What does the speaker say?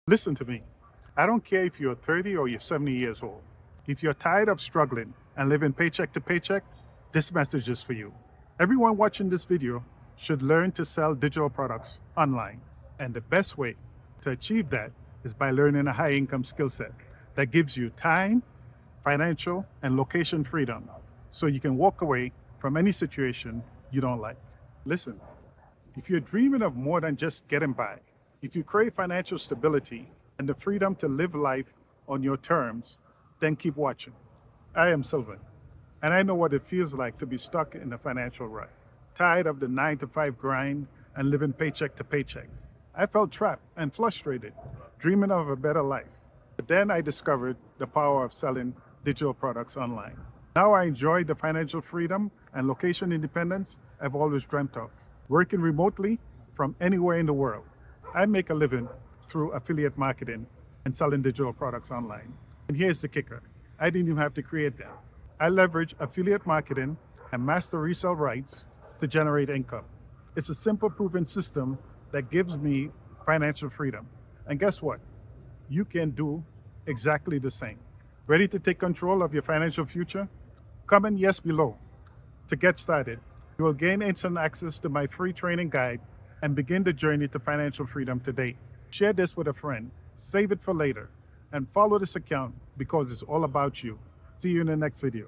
Listen to me. I don't care if you're 30 or you're 70 years old. If you're tired of struggling and living paycheck to paycheck, this message is for you. Everyone watching this video should learn to sell digital products online. And the best way to achieve that is by learning a high income skill set that gives you time, financial, and location freedom so you can walk away from any situation you don't like. Listen, if you're dreaming of more than just getting by, if you crave financial stability and the freedom to live life on your terms, then keep watching. I am Sylvan, and I know what it feels like to be stuck in a financial rut, tired of the 9 to 5 grind and living paycheck to paycheck. I felt trapped and frustrated, dreaming of a better life. But then I discovered the power of selling digital products online. Now I enjoy the financial freedom and location independence I've always dreamt of, working remotely from anywhere in the world. I make a living through affiliate marketing and selling digital products online. And here's the kicker. I didn't even have to create them. I leverage affiliate marketing and master resale rights to generate income. It's a simple, proven system that gives me financial freedom. And guess what? You can do exactly the same. Ready to take control of your financial future? Comment yes below. To get started, you will gain instant access to my free training guide and begin the journey to financial freedom today. Share this with a friend, save it for later, and follow this account because it's all about you. See you in the next video.